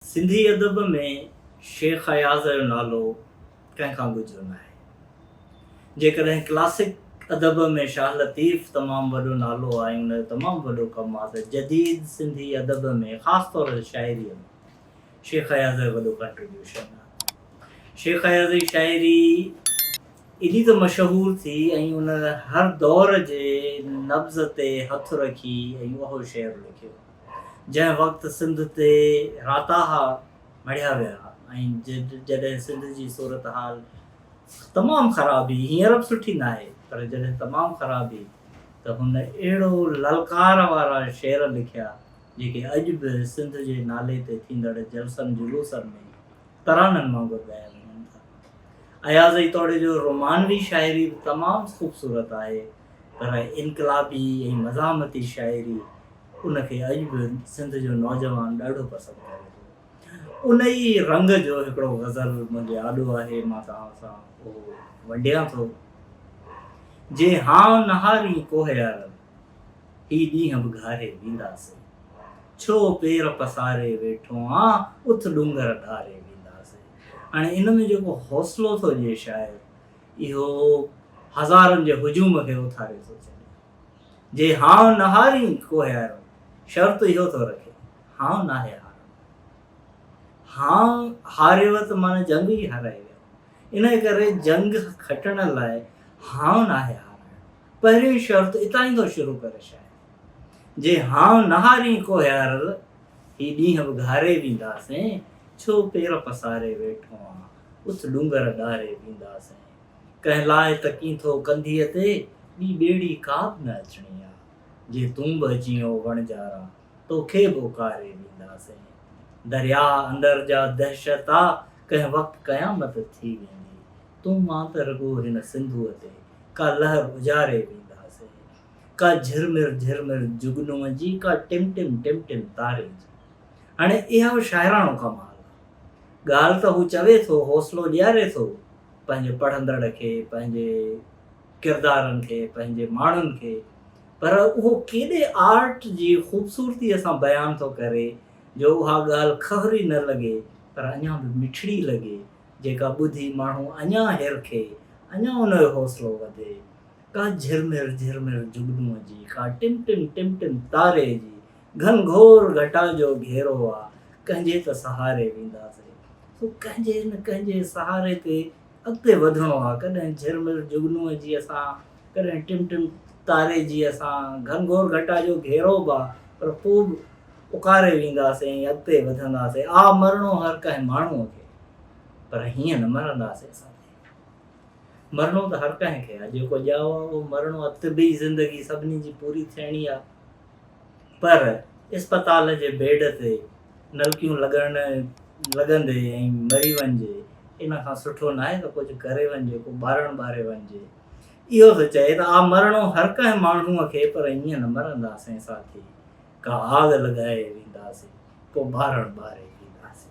सिंधी अदब में शेख अयाज़ जो नालो कंहिंखां गुज़िरो न आहे। जेकॾहिं क्लासिक अदब में शाह लतीफ़ तमामु वॾो नालो आहे, उन जो तमामु वॾो कमु आहे, त जदीद सिंधी अदब में ख़ासि तौर ते शाइरीअ में शेख अयाज़ जो वॾो कंट्रीब्यूशन आहे। शेख अयाज़ जी शाइरी एॾी त मशहूरु थी ऐं उन हर दौर जे नब्ज़ ते हथु रखी ऐं उहो शेर लिखियो जंहिं वक़्तु सिंध ते राताहा मढ़िया विया ऐं जॾहिं सिंध जी सूरत हाल तमामु ख़राबी, हींअर बि सुठी न आहे, पर जॾहिं तमामु ख़राबी त हुन अहिड़ो ललकार वारा शेर लिखिया जेके अॼु बि सिंध जे नाले ते थींदड़ जलसनि जुलूसनि में तराननि वांगुरु ॻायल वञनि था। अयाज़ जी तोड़े जो रोमानवी शाइरी बि तमामु ख़ूबसूरत आहे, पर इनकलाबी ऐं मज़ामती शाइरी उनखे अॼु बि सिंध जो नौजवान ॾाढो पसंदि करे थो। उन ई रंग जो हिकिड़ो ग़ज़ल मुंहिंजे आॾो आहे, मां तव्हां सां उहो वंडियां थो। जे हां नहारी कोहियार ही ॾींहं बि घारे वेंदासीं, छो पेर पसारे वेठो आं उथ डूंगर ढारे वेंदासीं। हाणे इन में जेको हौसलो थो ॾिए शायर, इहो हज़ारनि जे हुजूम खे उथारे थो छॾे। जे हां नहारी कोहियार, शर्त इहो थो रखे, हां नाहे हार, हां हारियव त माना जंग ई हाराए वियो। इन करे जंग खटण लाइ हां नाहे हार पहिरियों शर्त इतां ई थो शुरू करे शायर। जे हां नहारी कोहियार ही ॾींहं बि घारे वेंदासीं, छो पेर पसारे वेठो आं उथ डूंगर ॾारे वेंदासीं। कंहिं लाइ तकी थो कंधीअ ते ॿी ॿेड़ी का बि न अचणी आहे, जे तूं बि अची वणजारा तोखे बि उकारे वेंदासीं। दरिया अंदर जा दहशत आ कंहिं वक़्तु क़यामत थी वेंदी, तूं मां त रुॻो हिन सिंधूअ ते का लहर उजारे वेंदासीं। का झिरमिर झिरमिर जुगनूअ जी, का टिम टिम टिम टिम तारे जी। हाणे इहा बि शाइराणो कमाल आहे। ॻाल्हि त हू चवे थो, हौसलो ॾियारे थो पंहिंजे पढ़ंदड़ खे, पंहिंजे किरदारनि खे, पंहिंजे माण्हुनि खे, पर उहो केॾे आर्ट जी ख़ूबसूरतीअ सां बयानु थो करे जो उहा ॻाल्हि खहरी न लॻे पर अञा बि मिठड़ी लॻे, जेका ॿुधी माण्हू अञा हिरखे, अञा उनजो हौसलो वधे। का झिरमिर झिरमिर जुगनूअ जी, का टिम टिम टिम टिम तारे जी, घनघोर घटा जो घेरो आहे, कंहिंजे त सहारे वेंदासीं। सो कंहिंजे न कंहिंजे सहारे ते अॻिते वधिणो आहे। कॾहिं झिरमिर जुगनूअ जी असां, कॾहिं टिम टिम तारे जी असां, घनघोर घटा जो घेरो बि आहे, पर पोइ बि उकारे वेंदासीं, अॻिते वधंदासीं। आ मरणो हर कंहिं माण्हूअ खे, पर हीअं न मरंदासीं असां। मरणो त हर कंहिंखे आहे, जेको ॼाओ आहे उहो मरणो आहे। तिबी ज़िंदगी सभिनी जी पूरी थियणी आहे, पर इस्पताल जे बेड ते नलकियूं लॻंदे ऐं मरी वञिजे, इन खां सुठो न आहे त कुझु करे वञिजे, को ॿारणु ॿारे वञिजे। इहो त चए त आ मरणो हर कंहिं माण्हूअ खे, पर ईअं न मरंदासीं साथी, का आग लॻाए वेंदासीं, को ॿारणु ॿारे।